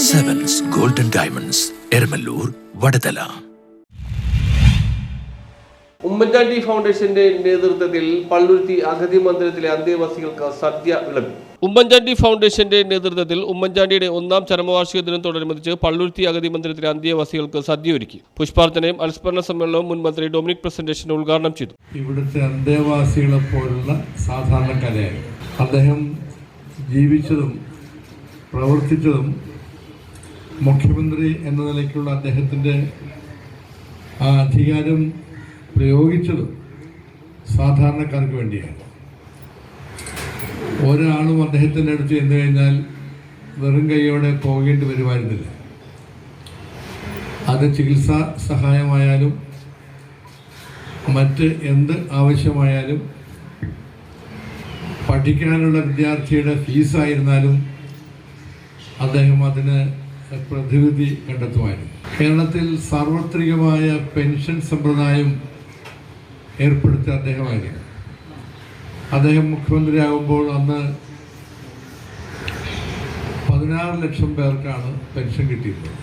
Sevens Golden Diamonds, Ermalur, Vadadala. Oommen Chandy ഫൗണ്ടേഷന്റെ നേതൃത്വത്തിൽ പള്ളുരുത്തി അഗതി മന്ദിരത്തിലെ അന്തേവാസികൾക്ക് സദ്യ വിളമ്പി. ഉമ്മൻചാണ്ടി ഫൗണ്ടേഷന്റെ നേതൃത്വത്തിൽ ഉമ്മൻചാണ്ടിയുടെ 1ാം ചരമവാർഷിക ദിനത്തോടനുബന്ധിച്ച് പള്ളുരുത്തി അഗതി മന്ദിരത്തിലെ അന്തേവാസികൾക്ക് സദ്യ ഒരുക്കി. പുഷ്പാർച്ചനയും അനുസ്മരണ സമ്മേളനവും മുൻ മന്ത്രി ഡൊമിനിക് പ്രസന്റേഷൻ ഉദ്ഘാടനം ചെയ്തു. ഇവിടുത്തെ അന്തേവാസികളെ പോലുള്ള സാധാരണക്കാരായി അദ്ദേഹം ജീവിച്ചതും പ്രവർത്തിച്ചതും മുഖ്യമന്ത്രി എന്ന നിലയ്ക്കുള്ള അദ്ദേഹത്തിൻ്റെ ആ അധികാരം പ്രയോഗിച്ചതും സാധാരണക്കാർക്ക് വേണ്ടിയാണ്. ഒരാളും അദ്ദേഹത്തിൻ്റെ അടുത്ത് ചെന്നു കഴിഞ്ഞാൽ വെറും കൈയോടെ പോകേണ്ടി വരുമായിരുന്നില്ല. അത് ചികിത്സാ സഹായമായാലും മറ്റ് എന്ത് ആവശ്യമായാലും പഠിക്കാനുള്ള വിദ്യാർത്ഥിയുടെ ഫീസായിരുന്നാലും അദ്ദേഹം അതിന് പ്രതിവിധി കണ്ടെത്തുമായിരുന്നു. കേരളത്തിൽ സാർവത്രികമായ പെൻഷൻ സമ്പ്രദായം ഏർപ്പെടുത്തിയ അദ്ദേഹമായിരുന്നു. അദ്ദേഹം മുഖ്യമന്ത്രിയാകുമ്പോൾ അന്ന് 16 ലക്ഷം പേർക്കാണ് പെൻഷൻ കിട്ടിയിരുന്നത്.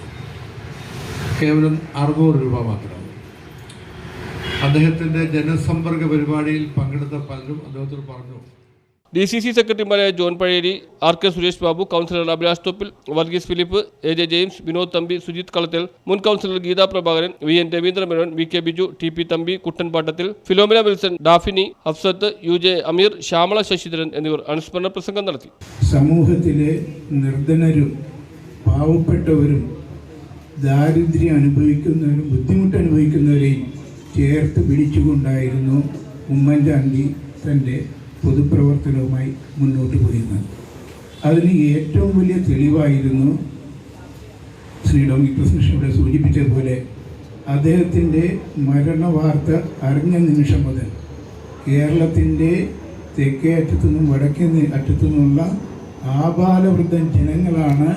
കേവലം 600 രൂപ മാത്രം. അദ്ദേഹത്തിൻ്റെ ജനസമ്പർക്ക പരിപാടിയിൽ പങ്കെടുത്ത പലരും അദ്ദേഹത്തോട് പറഞ്ഞു. DCC സെക്രട്ടറിമാരായ John Pazheri, RK Suresh Babu, councillor Abhilash Thoppil, Varghese Philip, AJ James, Vinod Thampi, Sujith Kalathil, മുൻ councillor Geetha Prabhakaran, VN Raveendramenon, VK Biju, TP Thampi, Kuttan Pattathil, Philomina Wilson, Daphne, Hafsath, UJ Ameer, Shyamala Sasidharan എന്നിവർ അനുസ്മരണ പ്രസംഗം നടത്തി. സമൂഹത്തിലെ നിർധനരും പാവപ്പെട്ടവരും ദാരിദ്ര്യം അനുഭവിക്കുന്നവരും ബുദ്ധിമുട്ട് അനുഭവിക്കുന്നവരെയും ചേർത്ത് പിടിച്ചുകൊണ്ടായിരുന്നു ഉമ്മൻചാണ്ടി തൻ്റെ പൊതുപ്രവർത്തനവുമായി മുന്നോട്ട് പോയിരുന്നത്. അതിന് ഏറ്റവും വലിയ തെളിവായിരുന്നു ശ്രീ ഡൊമിനിക് പ്രസന്റേഷൻ ഇവിടെ സൂചിപ്പിച്ചതുപോലെ അദ്ദേഹത്തിൻ്റെ മരണവാർത്ത അറിഞ്ഞ നിമിഷം മുതൽ കേരളത്തിൻ്റെ തെക്കേ അറ്റത്തു നിന്നും വടക്കേ അറ്റത്തു നിന്നുള്ള ആബാലവൃദ്ധൻ ജനങ്ങളാണ്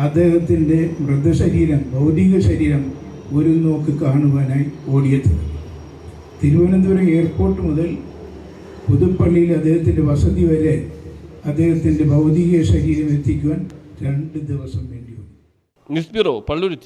അദ്ദേഹത്തിൻ്റെ മൃതശരീരം, ഭൗതിക ശരീരം ഒരു നോക്ക് കാണുവാനായി ഓടിയെത്തുന്നത്. തിരുവനന്തപുരം എയർപോർട്ട് മുതൽ പുതുപ്പള്ളിയിൽ അദ്ദേഹത്തിൻ്റെ വസതി വരെ അദ്ദേഹത്തിൻ്റെ ഭൗതിക ശരീരം എത്തിക്കുവാൻ 2 ദിവസം വേണ്ടി വന്നു. News bureau, Palluruthy.